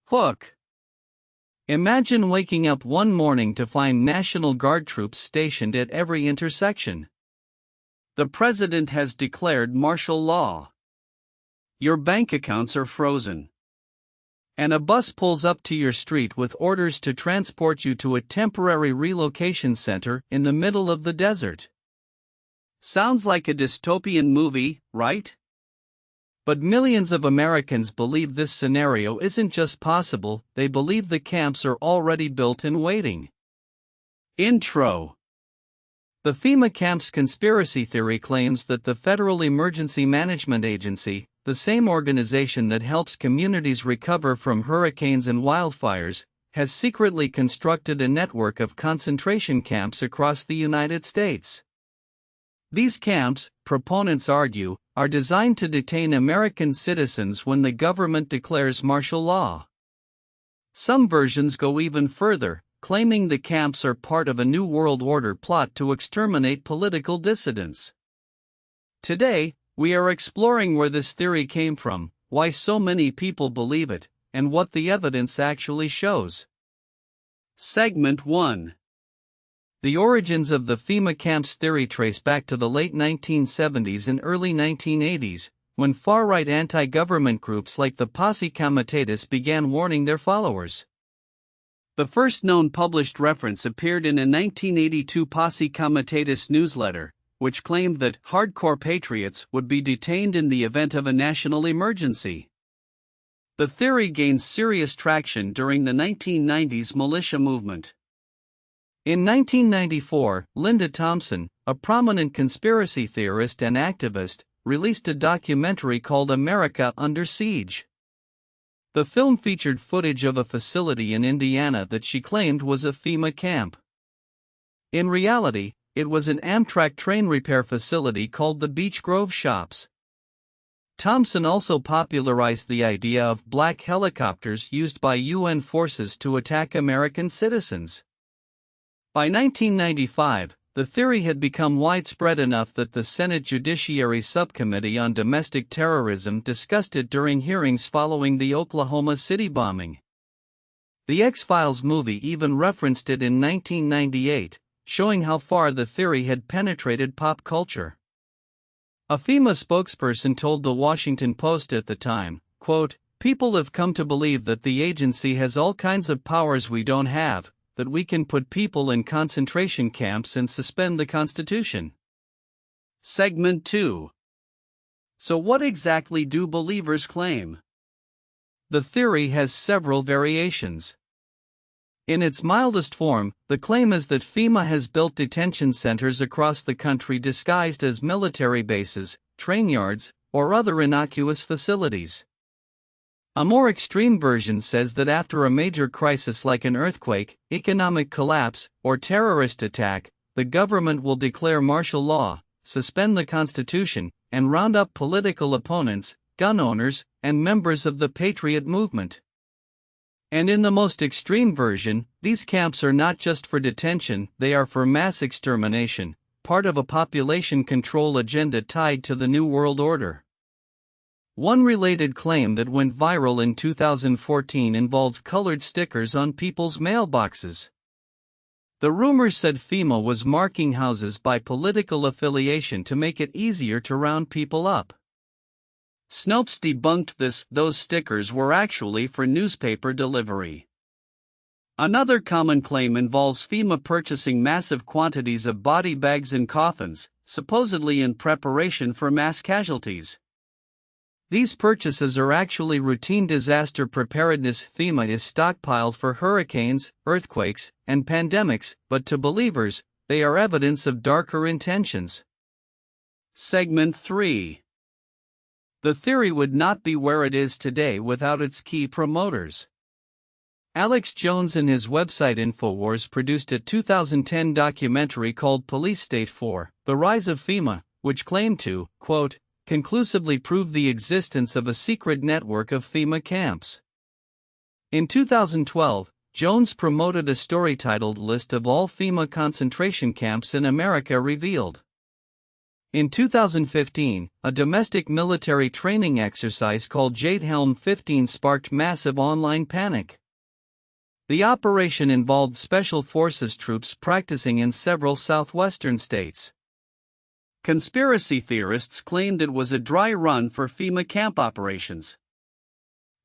Hook. Imagine waking up one morning to find National Guard troops stationed at every intersection. The president has declared martial law. Your bank accounts are frozen. And a bus pulls up to your street with orders to transport you to a temporary relocation center in the middle of the desert. Sounds like a dystopian movie, right? But millions of Americans believe this scenario isn't just possible, they believe the camps are already built and waiting. Intro. The FEMA camps conspiracy theory claims that the Federal Emergency Management Agency, the same organization that helps communities recover from hurricanes and wildfires, has secretly constructed a network of concentration camps across the United States. These camps, proponents argue, are designed to detain American citizens when the government declares martial law. Some versions go even further, claiming the camps are part of a New World Order plot to exterminate political dissidents. Today, we are exploring where this theory came from, why so many people believe it, and what the evidence actually shows. Segment 1. The origins of the FEMA camps theory trace back to the late 1970s and early 1980s, when far-right anti-government groups like the Posse Comitatus began warning their followers. The first known published reference appeared in a 1982 Posse Comitatus newsletter, which claimed that hardcore patriots would be detained in the event of a national emergency. The theory gained serious traction during the 1990s militia movement. In 1994, Linda Thompson, a prominent conspiracy theorist and activist, released a documentary called America Under Siege. The film featured footage of a facility in Indiana that she claimed was a FEMA camp. In reality, it was an Amtrak train repair facility called the Beech Grove Shops. Thompson also popularized the idea of black helicopters used by UN forces to attack American citizens. By 1995, the theory had become widespread enough that the Senate Judiciary Subcommittee on Domestic Terrorism discussed it during hearings following the Oklahoma City bombing. The X-Files movie even referenced it in 1998, showing how far the theory had penetrated pop culture. A FEMA spokesperson told the Washington Post at the time, quote, "People have come to believe that the agency has all kinds of powers we don't have, that we can put people in concentration camps and suspend the Constitution." Segment 2. So what exactly do believers claim? The theory has several variations. In its mildest form, the claim is that FEMA has built detention centers across the country disguised as military bases, train yards, or other innocuous facilities. A more extreme version says that after a major crisis like an earthquake, economic collapse, or terrorist attack, the government will declare martial law, suspend the Constitution, and round up political opponents, gun owners, and members of the Patriot movement. And in the most extreme version, these camps are not just for detention, they are for mass extermination, part of a population control agenda tied to the New World Order. One related claim that went viral in 2014 involved colored stickers on people's mailboxes. The rumor said FEMA was marking houses by political affiliation to make it easier to round people up. Snopes debunked this. Those stickers were actually for newspaper delivery. Another common claim involves FEMA purchasing massive quantities of body bags and coffins, supposedly in preparation for mass casualties. These purchases are actually routine disaster preparedness. FEMA is stockpiled for hurricanes, earthquakes, and pandemics, but to believers, they are evidence of darker intentions. Segment 3. The theory would not be where it is today without its key promoters. Alex Jones and his website InfoWars produced a 2010 documentary called Police State 4, The Rise of FEMA, which claimed to, quote, conclusively prove the existence of a secret network of FEMA camps. In 2012, Jones promoted a story titled List of All FEMA Concentration Camps in America Revealed. In 2015, a domestic military training exercise called Jade Helm 15 sparked massive online panic. The operation involved special forces troops practicing in several southwestern states. Conspiracy theorists claimed it was a dry run for FEMA camp operations.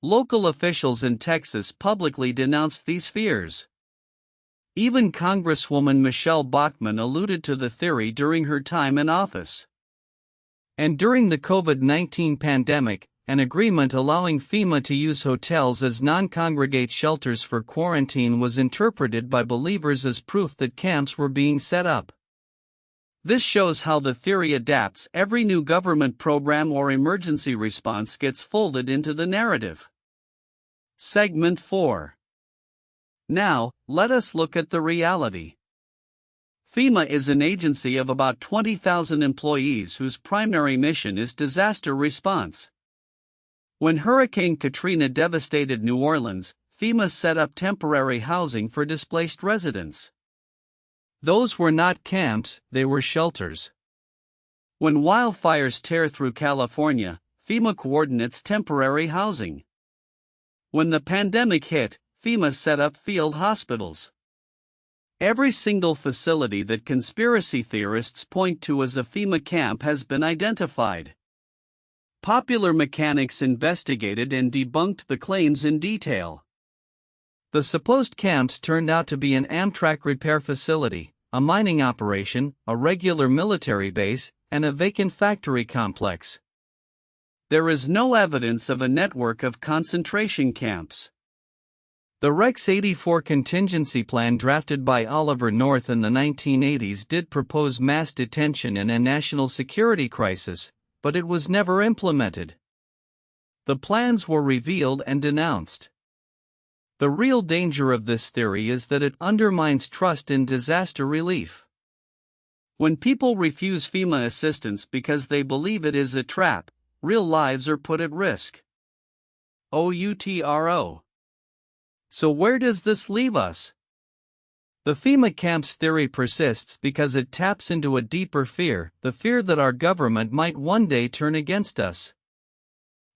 Local officials in Texas publicly denounced these fears. Even Congresswoman Michelle Bachmann alluded to the theory during her time in office. And during the COVID-19 pandemic, an agreement allowing FEMA to use hotels as non-congregate shelters for quarantine was interpreted by believers as proof that camps were being set up. This shows how the theory adapts. Every new government program or emergency response gets folded into the narrative. Segment 4. Now, let us look at the reality. FEMA is an agency of about 20,000 employees whose primary mission is disaster response. When Hurricane Katrina devastated New Orleans, FEMA set up temporary housing for displaced residents. Those were not camps, they were shelters. When wildfires tear through California, FEMA coordinates temporary housing. When the pandemic hit, FEMA set up field hospitals. Every single facility that conspiracy theorists point to as a FEMA camp has been identified. Popular Mechanics investigated and debunked the claims in detail. The supposed camps turned out to be an Amtrak repair facility, a mining operation, a regular military base, and a vacant factory complex. There is no evidence of a network of concentration camps. The Rex 84 contingency plan drafted by Oliver North in the 1980s did propose mass detention in a national security crisis, but it was never implemented. The plans were revealed and denounced. The real danger of this theory is that it undermines trust in disaster relief. When people refuse FEMA assistance because they believe it is a trap, real lives are put at risk. OUTRO. So where does this leave us? The FEMA camps theory persists because it taps into a deeper fear, the fear that our government might one day turn against us.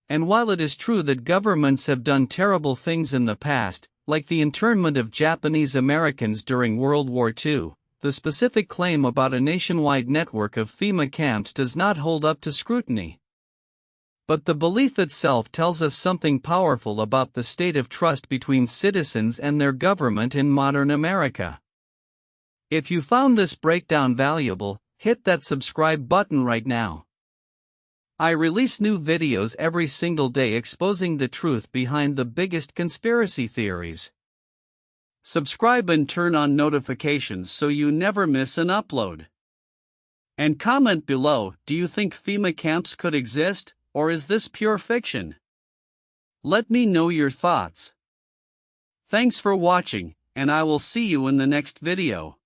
And while it is true that governments have done terrible things in the past, like the internment of Japanese Americans during World War II, the specific claim about a nationwide network of FEMA camps does not hold up to scrutiny. But the belief itself tells us something powerful about the state of trust between citizens and their government in modern America. If you found this breakdown valuable, hit that subscribe button right now. I release new videos every single day exposing the truth behind the biggest conspiracy theories. Subscribe and turn on notifications so you never miss an upload. And comment below, do you think FEMA camps could exist? Or is this pure fiction? Let me know your thoughts. Thanks for watching, and I will see you in the next video.